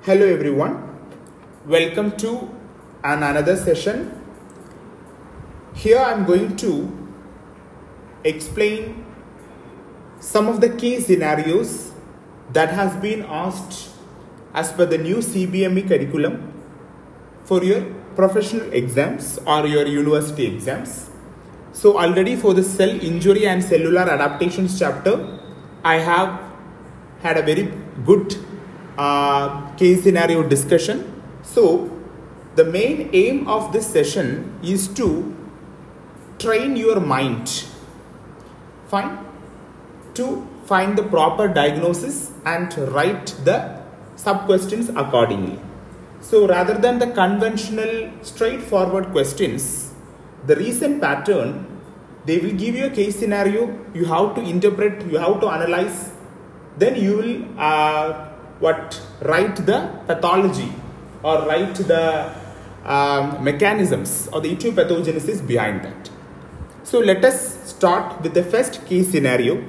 Hello everyone, welcome to another session. Here I am going to explain some of the key scenarios that has been asked as per the new Cbme curriculum for your professional exams or your university exams. So already for the cell injury and cellular adaptations chapter, I have had a very good case scenario discussion. So the main aim of this session is to train your mind, to find the proper diagnosis and write the sub questions accordingly. So rather than the conventional straightforward questions, the recent pattern, they will give you a case scenario, you have to interpret, you have to analyze, then you will write the pathology or write the mechanisms or the etiopathogenesis behind that. So let us start with the first case scenario.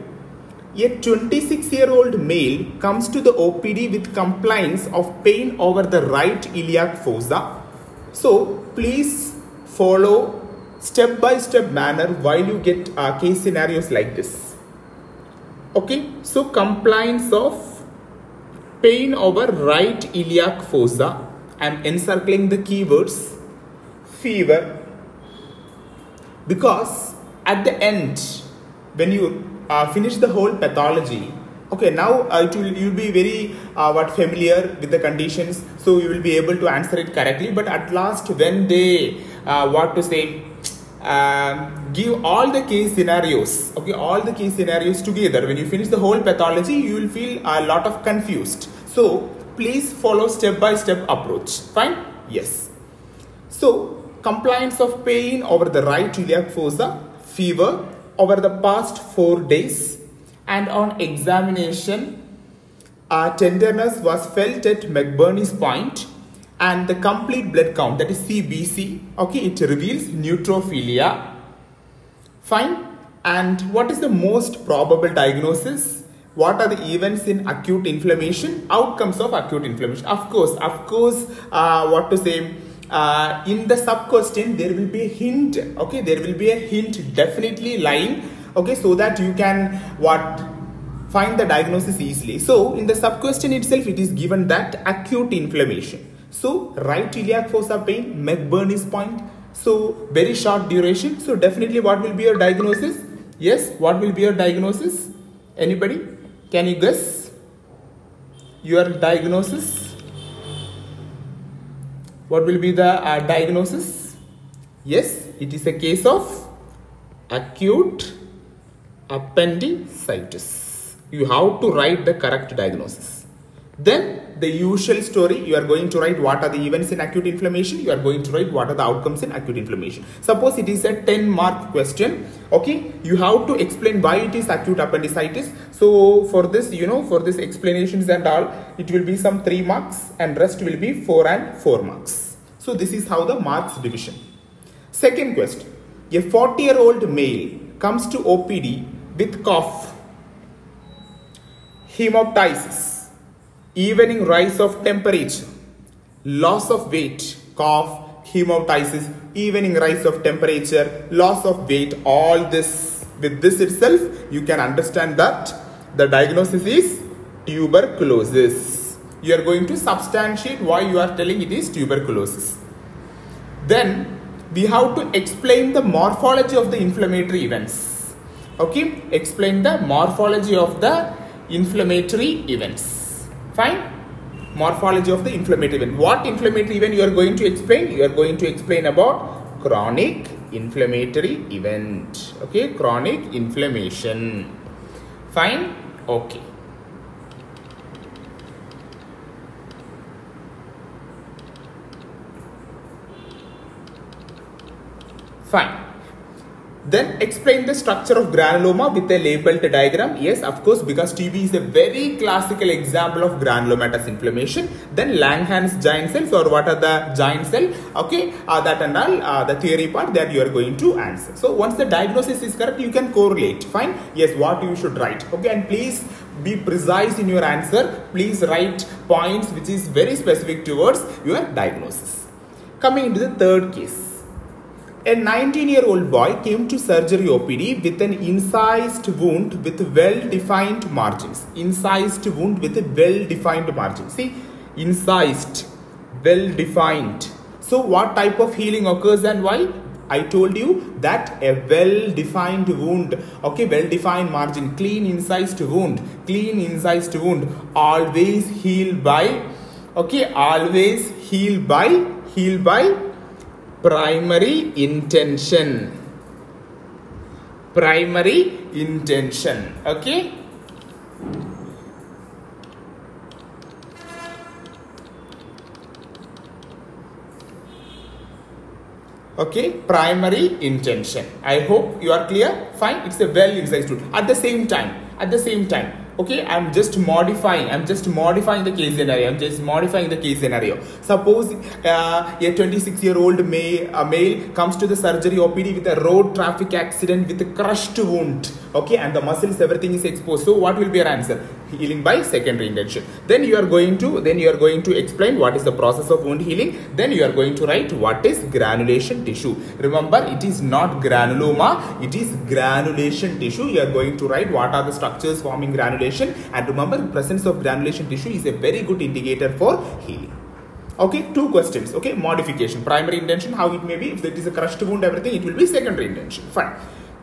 A 26-year-old male comes to the OPD with complaints of pain over the right iliac fossa. So please follow step-by-step manner while you get case scenarios like this. Okay, so complaints of pain over right iliac fossa. I am encircling the keywords fever, because at the end when you finish the whole pathology, okay, now you'll be very familiar with the conditions, so you will be able to answer it correctly. But at last when they give all the case scenarios, okay, all the case scenarios together, when you finish the whole pathology, you will feel a lot of confused. So please follow step-by-step approach. Fine? Yes. So complaints of pain over the right iliac fossa, fever over the past 4 days, and on examination tenderness was felt at McBurney's point, and the complete blood count, that is CBC, okay, it reveals neutrophilia. Fine. And what is the most probable diagnosis? What are the events in acute inflammation? Outcomes of acute inflammation. Of course, in the sub question there will be a hint, okay, there will be a hint definitely lying, okay, so that you can find the diagnosis easily. So in the sub question itself it is given that acute inflammation. So right iliac fossa pain, McBurney's point, so very short duration. So definitely what will be your diagnosis? Yes, what will be your diagnosis? Anybody? Can you guess your diagnosis? What will be the diagnosis? Yes, it is a case of acute appendicitis. You have to write the correct diagnosis. Then the usual story, you are going to write what are the events in acute inflammation, you are going to write what are the outcomes in acute inflammation. Suppose it is a 10-mark question, okay, you have to explain why it is acute appendicitis. So for this, for this explanations and all, it will be some 3 marks and rest will be 4 and 4 marks. So this is how the marks division. Second question, a 40-year-old male comes to OPD with cough, hemoptysis, evening rise of temperature, loss of weight, cough, hemoptysis, evening rise of temperature, loss of weight, all this, with this itself you can understand that the diagnosis is tuberculosis. You are going to substantiate why you are telling it is tuberculosis. Then we have to explain the morphology of the inflammatory events. Okay, explain the morphology of the inflammatory events. Fine. Morphology of the inflammatory event. What inflammatory event you are going to explain? You are going to explain about chronic inflammatory event. Okay, chronic inflammation. Fine. Okay. Fine. Then explain the structure of granuloma with a labeled diagram. Yes, of course, because TB is a very classical example of granulomatous inflammation. Then Langerhans giant cells, or what are the giant cell? Okay, that and all the theory part that you are going to answer. So once the diagnosis is correct, you can correlate. Fine. Yes, what you should write. Okay, and please be precise in your answer. Please write points which is very specific towards your diagnosis. Coming into the third case. A 19-year-old boy came to surgery OPD with an incised wound with well-defined margins. Incised wound with a well-defined margin. See, incised, well-defined. So what type of healing occurs and why? I told you that a well-defined wound, okay, well-defined margin, clean incised wound, always heal by, okay, always heal by primary intention, okay. Okay, primary intention. I hope you are clear. Fine, it's a well incised wound. At the same time, okay, I'm just modifying the case scenario. Suppose a 26-year-old male comes to the surgery OPD with a road traffic accident with a crushed wound, okay, and the muscles, everything is exposed. So what will be your answer? Healing by secondary intention. Then you are going to explain what is the process of wound healing. Then you are going to write what is granulation tissue. Remember, it is not granuloma, it is granulation tissue. You are going to write what are the structures forming granulation, and remember, presence of granulation tissue is a very good indicator for healing. Okay, two questions. Okay, modification, primary intention, how it may be. If it is a crushed wound, everything, it will be secondary intention. Fine.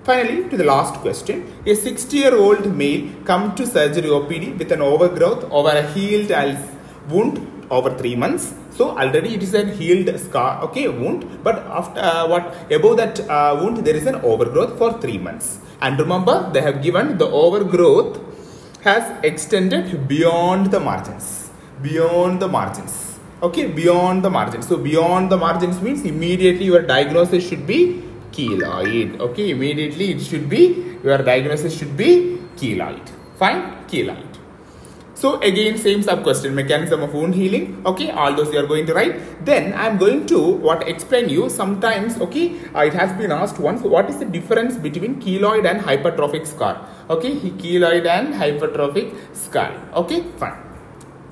Finally, to the last question. A 60-year-old male come to surgery OPD with an overgrowth over a healed wound over 3 months. So already it is a healed scar, okay, wound, but after above that wound there is an overgrowth for 3 months. And remember, they have given the overgrowth has extended beyond the margins. Okay, beyond the margins. So beyond the margins means immediately your diagnosis should be keloid. Okay, immediately it should be, your diagnosis should be keloid. Fine, keloid. So again, same sub question, mechanism of wound healing. Okay, all those you are going to write. Then I am going to explain you sometimes. Okay, it has been asked once, what is the difference between keloid and hypertrophic scar? Okay, keloid and hypertrophic scar. Okay, fine.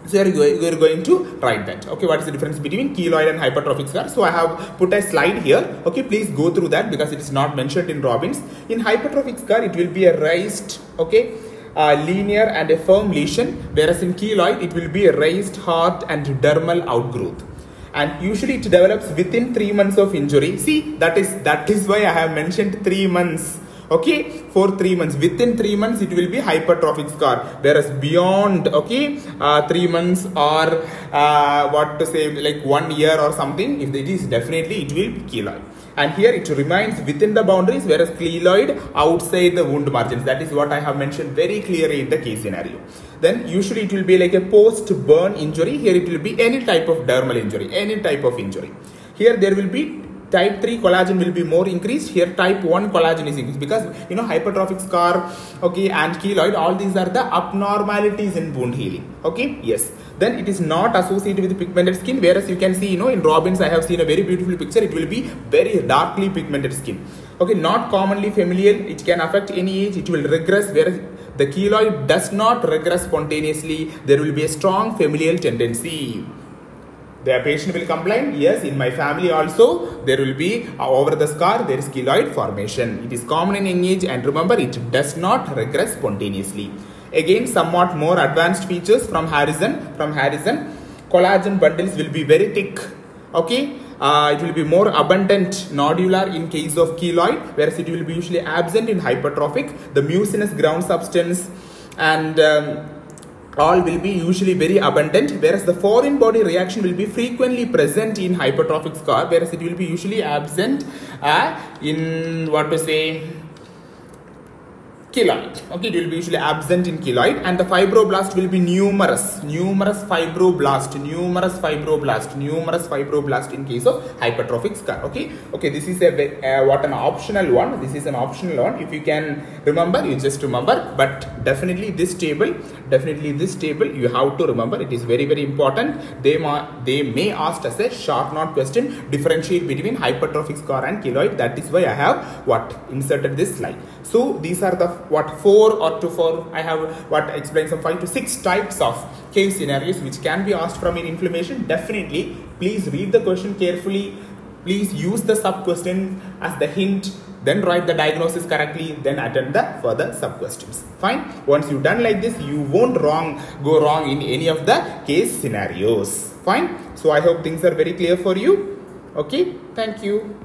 So you are going to write that. Okay, what is the difference between keloid and hypertrophic scar? So I have put a slide here. Okay, please go through that because it is not mentioned in Robbins. In hypertrophic scar, it will be a raised, okay, linear and a firm lesion, whereas in keloid, it will be a raised, hard and dermal outgrowth. And usually it develops within 3 months of injury. See, that is why I have mentioned 3 months. Okay, for 3 months, within 3 months it will be hypertrophic scar, whereas beyond, okay, 3 months or what to say, like 1 year or something, if it is definitely, it will be keloid. And here it remains within the boundaries, whereas keloid outside the wound margins. That is what I have mentioned very clearly in the case scenario. Then usually it will be like a post-burn injury. Here it will be any type of dermal injury, any type of injury. Here there will be type 3 collagen will be more increased. Here type 1 collagen is increased because, you know, hypertrophic scar, okay, and keloid, all these are the abnormalities in wound healing. Okay, yes. Then it is not associated with pigmented skin, whereas you can see, you know, in Robbins I have seen a very beautiful picture. It will be very darkly pigmented skin. Okay, not commonly familial. It can affect any age. It will regress, whereas the keloid does not regress spontaneously. There will be a strong familial tendency. The patient will complain, yes, in my family also there will be over the scar there is keloid formation. It is common in young age, and remember, it does not regress spontaneously. Again, somewhat more advanced features from Harrison. Collagen bundles will be very thick. Okay, it will be more abundant nodular in case of keloid, whereas it will be usually absent in hypertrophic. The mucinous ground substance and all will be usually very abundant, whereas the foreign body reaction will be frequently present in hypertrophic scar, whereas it will be usually absent in what to say, keloid. Okay, it will be usually absent in keloid, and the fibroblast will be numerous fibroblast in case of hypertrophic scar. Okay, this is an optional one. If you can remember, you just remember, but definitely this table you have to remember. It is very, very important. They may ask as a short note question, differentiate between hypertrophic scar and keloid. That is why I have inserted this slide. So these are the what 4 or to 4, I have what explained some 5 to 6 types of case scenarios which can be asked from in inflammation. Definitely, please read the question carefully. Please use the sub question as the hint, then write the diagnosis correctly, then attend the further sub questions. Fine. Once you've done like this, you won't go wrong in any of the case scenarios. Fine. So I hope things are very clear for you. Okay. Thank you.